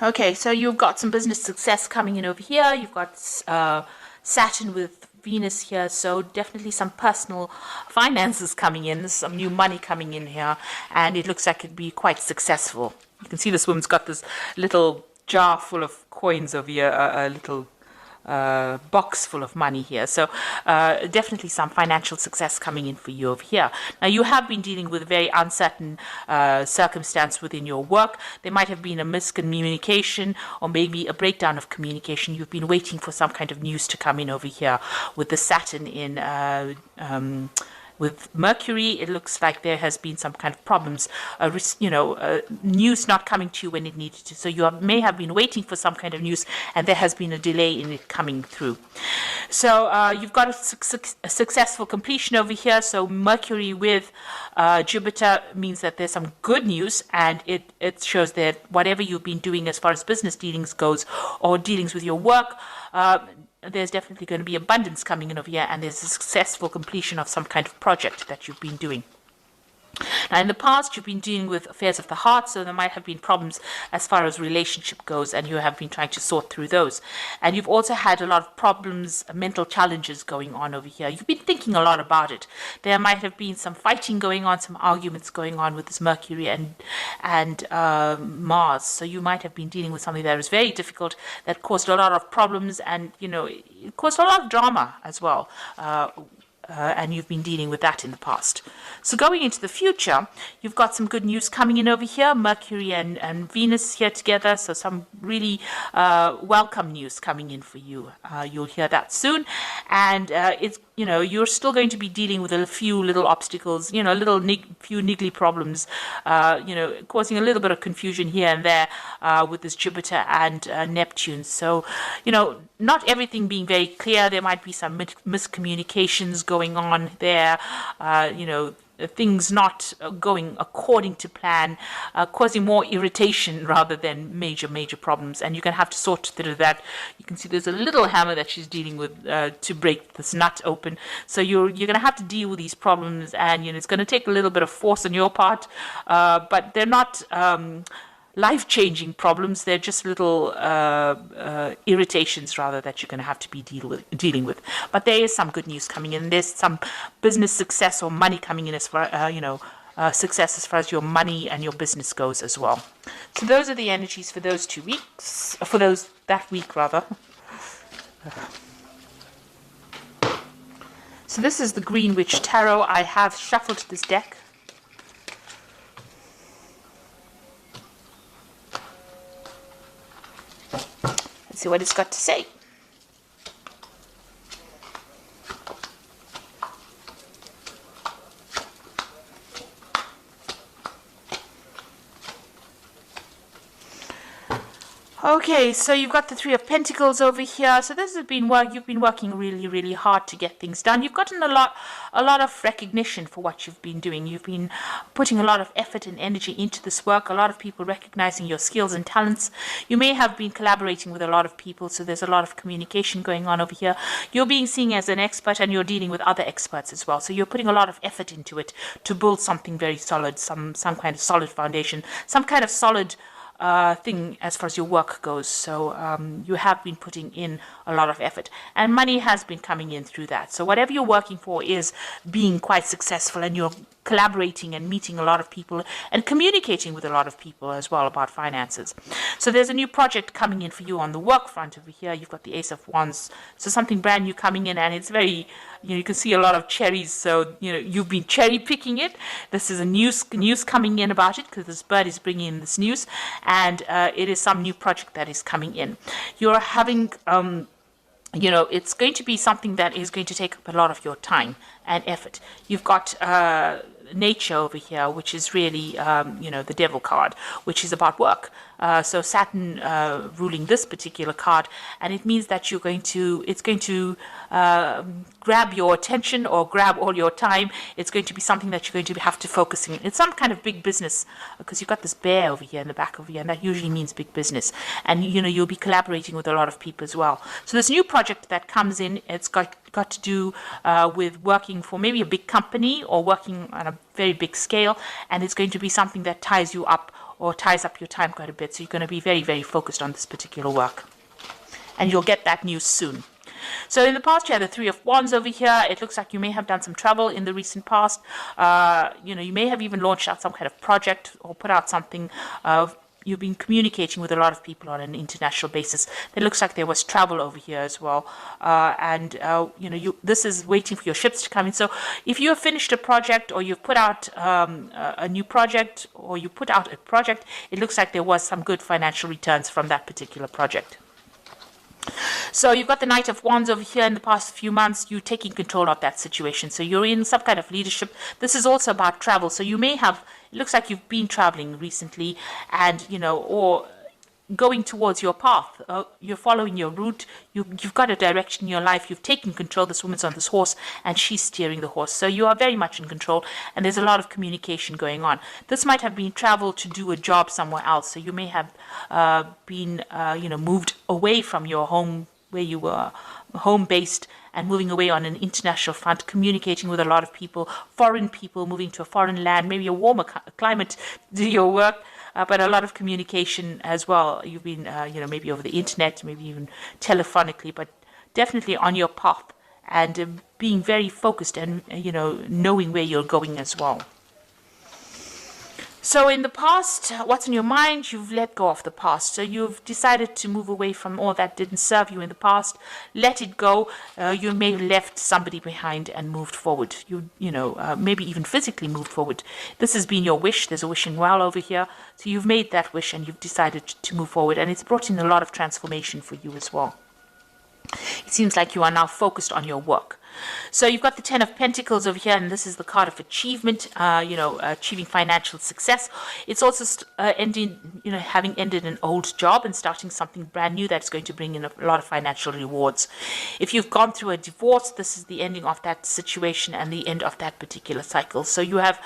Okay, so you've got some business success coming in over here. You've got Saturn with Venus here, so definitely some personal finances coming in, some new money coming in here, and it looks like it'd be quite successful. You can see this woman's got this little jar full of coins over here, a little box full of money here. So definitely some financial success coming in for you over here. Now, you have been dealing with a very uncertain circumstance within your work. There might have been a miscommunication or maybe a breakdown of communication. You've been waiting for some kind of news to come in over here with the Saturn in with Mercury. It looks like there has been some kind of problems, news not coming to you when it needed to. So you may have been waiting for some kind of news, and there has been a delay in it coming through. So you've got a successful completion over here. So Mercury with Jupiter means that there's some good news, and it shows that whatever you've been doing as far as business dealings goes or dealings with your work, there's definitely going to be abundance coming in over here, and there's a successful completion of some kind of project that you've been doing. Now, in the past, you've been dealing with affairs of the heart, so there might have been problems as far as relationship goes, and you have been trying to sort through those. And you've also had a lot of problems, mental challenges going on over here. You've been thinking a lot about it. There might have been some fighting going on, some arguments going on with this Mercury and Mars. So you might have been dealing with something that was very difficult, that caused a lot of problems, and it caused a lot of drama as well. And you've been dealing with that in the past. So going into the future, you've got some good news coming in over here. Mercury and Venus here together, so some really welcome news coming in for you. You'll hear that soon, and it's you're still going to be dealing with a few little obstacles, few niggly problems, causing a little bit of confusion here and there with this Jupiter and Neptune. So, not everything being very clear. There might be some miscommunications going on there, things not going according to plan, causing more irritation rather than major problems. And you're going to have to sort through that. You can see there's a little hammer that she's dealing with to break this nut open. So you're going to have to deal with these problems, and it's going to take a little bit of force on your part, but they're not life-changing problems. They're just little irritations rather that you're going to have to be dealing with. But there is some good news coming in. There's some business success or money coming in as far success as far as your money and your business goes as well. So those are the energies for those 2 weeks, that week rather. So this is the Green Witch Tarot. I have shuffled this deck. Let's see what it's got to say. Okay, so you've got the Three of Pentacles over here. So this has been work. You've been working really hard to get things done. You've gotten a lot of recognition for what you've been doing. You've been putting a lot of effort and energy into this work. A lot of people recognizing your skills and talents. You may have been collaborating with a lot of people, so there's a lot of communication going on over here. You're being seen as an expert, and you're dealing with other experts as well. So you're putting a lot of effort into it to build something very solid, some kind of solid foundation, some kind of solid thing as far as your work goes. So you have been putting in a lot of effort, and money has been coming in through that. So whatever you're working for is being quite successful, and you're collaborating and meeting a lot of people and communicating with a lot of people as well about finances. So there's a new project coming in for you on the work front over here. You've got the Ace of Wands, so something brand new coming in, and it's very, you can see a lot of cherries. So you've been cherry picking it. This is a news coming in about it, because this bird is bringing in this news, and it is some new project that is coming in. You're having it's going to be something that is going to take up a lot of your time and effort. You've got nature over here, which is really, the devil card, which is about work. So Saturn ruling this particular card, and it means that it's going to grab your attention or grab all your time. It's going to be something that you're going to have to focus on. It's some kind of big business, because you've got this bear over here in the back over here, and that usually means big business. And you'll be collaborating with a lot of people as well. So this new project that comes in, it's got to do with working for maybe a big company or working on a very big scale, and it's going to be something that ties you up or ties up your time quite a bit. So you're going to be very, very focused on this particular work. And you'll get that news soon. So in the past, you had the Three of Wands over here. It looks like you may have done some travel in the recent past. You may have even launched out some kind of project or put out something. You've been communicating with a lot of people on an international basis. It looks like there was travel over here as well. This is waiting for your ships to come in. So if you have finished a project, or you've put out a new project, or you put out a project, it looks like there was some good financial returns from that particular project. So you've got the Knight of Wands over here. In the past few months, you're taking control of that situation. So you're in some kind of leadership. This is also about travel. So you may have, it looks like you've been traveling recently, and, or going towards your path. You're following your route. You've got a direction in your life. You've taken control. This woman's on this horse, and she's steering the horse. So you are very much in control, and there's a lot of communication going on. This might have been travel to do a job somewhere else. So you may have been, moved away from your home, where you were home-based, and moving away on an international front, communicating with a lot of people, foreign people, moving to a foreign land, maybe a warmer climate to do your work, but a lot of communication as well. You've been, maybe over the internet, maybe even telephonically, but definitely on your path, and being very focused and, knowing where you're going as well. So in the past, what's in your mind? You've let go of the past. So you've decided to move away from all that didn't serve you in the past. Let it go. You may have left somebody behind and moved forward. Maybe even physically moved forward. This has been your wish. There's a wishing well over here. So you've made that wish, and you've decided to move forward. And it's brought in a lot of transformation for you as well. It seems like you are now focused on your work. So you've got the Ten of Pentacles over here, and this is the card of achievement, achieving financial success. It's also having ended an old job and starting something brand new that's going to bring in a lot of financial rewards. If you've gone through a divorce, this is the ending of that situation and the end of that particular cycle. So you have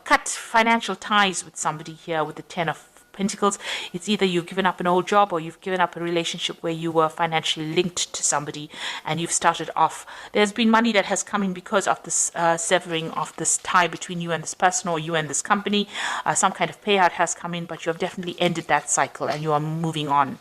cut financial ties with somebody here with the Ten of Pentacles. It's either you've given up an old job, or you've given up a relationship where you were financially linked to somebody, and you've started off. There's been money that has come in because of this severing of this tie between you and this person, or you and this company. Some kind of payout has come in, but you have definitely ended that cycle, and you are moving on.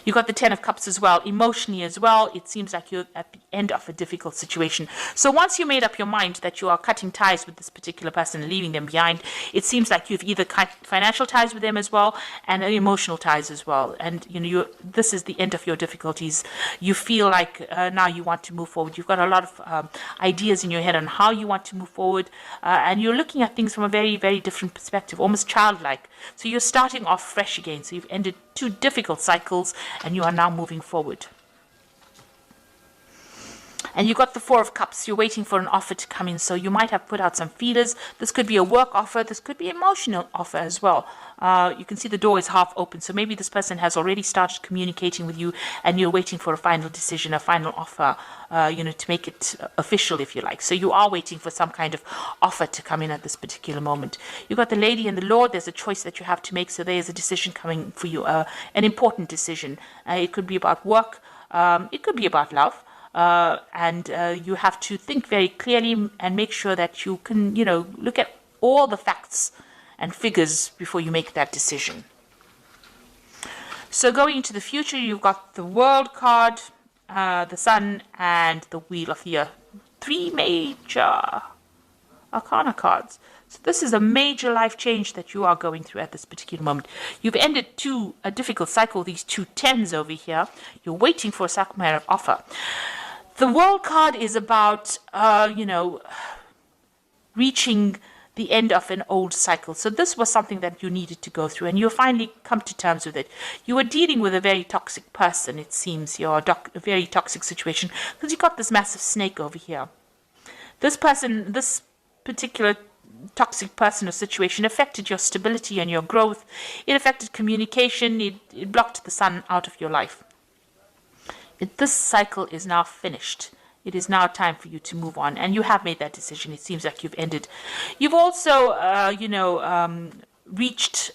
You've got the Ten of Cups as well. Emotionally as well, it seems like you're at the end of a difficult situation. So once you made up your mind that you are cutting ties with this particular person and leaving them behind, it seems like you've either cut financial ties with them as well, and emotional ties as well. And this is the end of your difficulties. You feel like now you want to move forward. You've got a lot of ideas in your head on how you want to move forward, and you're looking at things from a very, very different perspective, almost childlike. So you're starting off fresh again. So you've ended 2 difficult cycles, and you are now moving forward. And you got the Four of Cups. You're waiting for an offer to come in. So you might have put out some feelers. This could be a work offer. This could be an emotional offer as well. You can see the door is half open. So maybe this person has already started communicating with you, and you're waiting for a final decision, a final offer, to make it official, if you like. So you are waiting for some kind of offer to come in at this particular moment. You've got the Lady and the Lord. There's a choice that you have to make. So there's a decision coming for you, an important decision. It could be about work. It could be about love. And you have to think very clearly and make sure that you can, look at all the facts and figures before you make that decision. So going into the future, you've got the World card, the Sun, and the Wheel of the Earth. 3 major Arcana cards. So this is a major life change that you are going through at this particular moment. You've ended a difficult cycle, these 2 tens over here. You're waiting for a sacramental offer. The World card is about, reaching the end of an old cycle. So this was something that you needed to go through, and you finally come to terms with it. You were dealing with a very toxic person, it seems. You're a very toxic situation, because you got this massive snake over here. This person, this particular toxic person or situation affected your stability and your growth. It affected communication. It blocked the sun out of your life. This cycle is now finished. It is now time for you to move on, and you have made that decision. It seems like you've ended. You've also, reached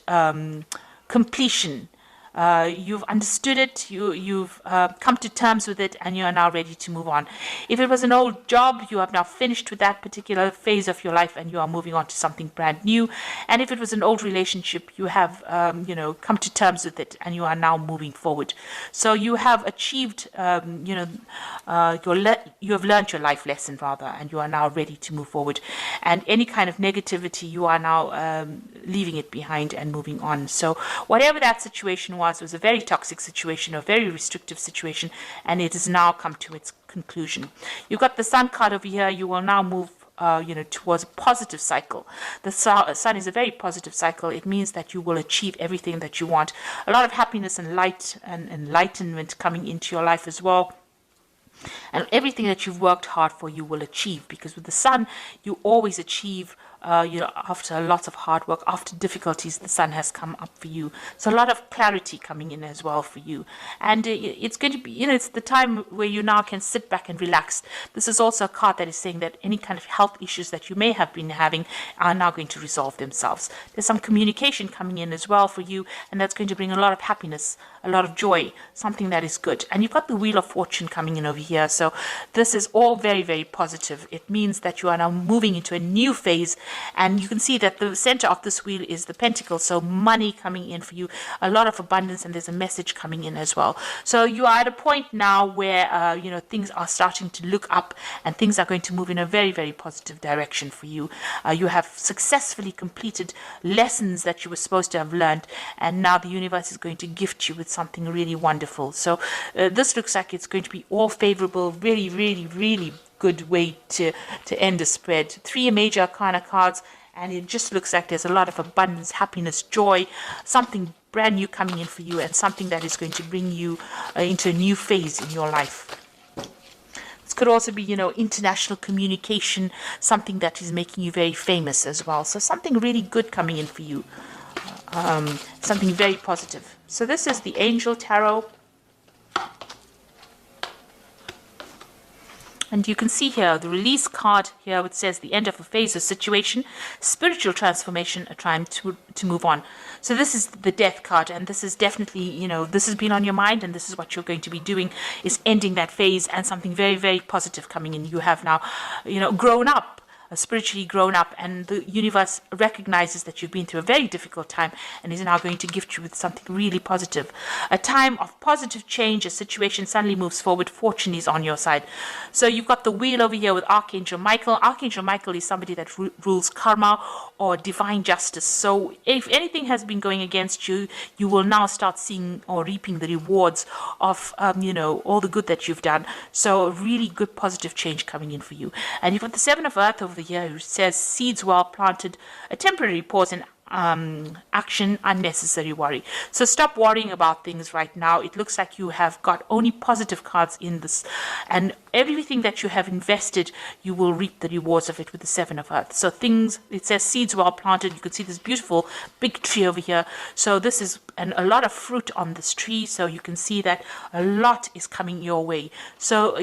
completion You've understood it, you've come to terms with it, and you are now ready to move on. If it was an old job, you have now finished with that particular phase of your life and you are moving on to something brand new. And if it was an old relationship, you have come to terms with it and you are now moving forward. So you have achieved you have learned your life lesson rather, and you are now ready to move forward. And any kind of negativity, you are now leaving it behind and moving on. So whatever that situation was a very toxic situation, a very restrictive situation, and it has now come to its conclusion. You've got the Sun card over here. You will now move towards a positive cycle. The sun is a very positive cycle. It means that you will achieve everything that you want. A lot of happiness and light and enlightenment coming into your life as well. And everything that you've worked hard for, you will achieve, because with the sun, you always achieve. After a lot of hard work, after difficulties, the sun has come up for you. So a lot of clarity coming in as well for you. And it's going to be, it's the time where you now can sit back and relax. This is also a card that is saying that any kind of health issues that you may have been having are now going to resolve themselves. There's some communication coming in as well for you, and that's going to bring a lot of happiness, a lot of joy, something that is good. And you've got the Wheel of Fortune coming in over here. So this is all very, very positive. It means that you are now moving into a new phase. And you can see that the center of this wheel is the pentacle, so money coming in for you, a lot of abundance, and there's a message coming in as well. So you are at a point now where things are starting to look up, and things are going to move in a very, very positive direction for you. You have successfully completed lessons that you were supposed to have learned, and now the universe is going to gift you with something really wonderful. So this looks like it's going to be all favorable, really, really, really good way to end a spread. 3 major arcana cards, and it just looks like there's a lot of abundance, happiness, joy, something brand new coming in for you, and something that is going to bring you into a new phase in your life. This could also be, international communication, something that is making you very famous as well. So something really good coming in for you, something very positive. So this is the Angel Tarot. And you can see here the release card here, which says the end of a phase or situation, spiritual transformation, a time to move on. So this is the Death card, and this is definitely, this has been on your mind, and this is what you're going to be doing, is ending that phase, and something very, very positive coming in. You have now, grown up. Spiritually grown up, and the universe recognizes that you've been through a very difficult time and is now going to gift you with something really positive. A time of positive change, a situation suddenly moves forward, fortune is on your side. So you've got the wheel over here with Archangel Michael. Archangel Michael is somebody that rules karma or divine justice. So if anything has been going against you, you will now start seeing or reaping the rewards of all the good that you've done. So a really good positive change coming in for you. And you've got the Seven of Earth over here, who says seeds well planted, a temporary pause in action, unnecessary worry. So stop worrying about things right now. It looks like you have got only positive cards in this, and everything that you have invested, you will reap the rewards of it with the Seven of Earth. So things, it says seeds well planted. You can see this beautiful big tree over here. So this is a lot of fruit on this tree. So you can see that a lot is coming your way. So,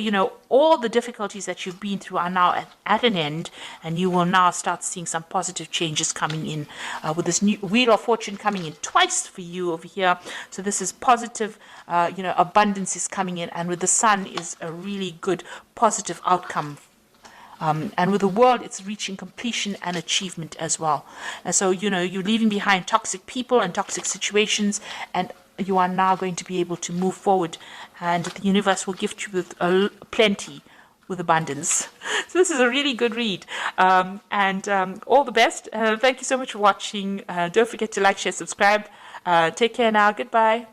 all the difficulties that you've been through are now at an end, and you will now start seeing some positive changes coming in with this new Wheel of Fortune coming in twice for you over here. So this is positive, abundance is coming in, and with the Sun is a really good positive outcome. And with the World, it's reaching completion and achievement as well. And so, you're leaving behind toxic people and toxic situations, and you are now going to be able to move forward, and the universe will gift you with plenty, with abundance. So this is a really good read, and all the best. Thank you so much for watching. Don't forget to like, share, subscribe. Take care now. Goodbye.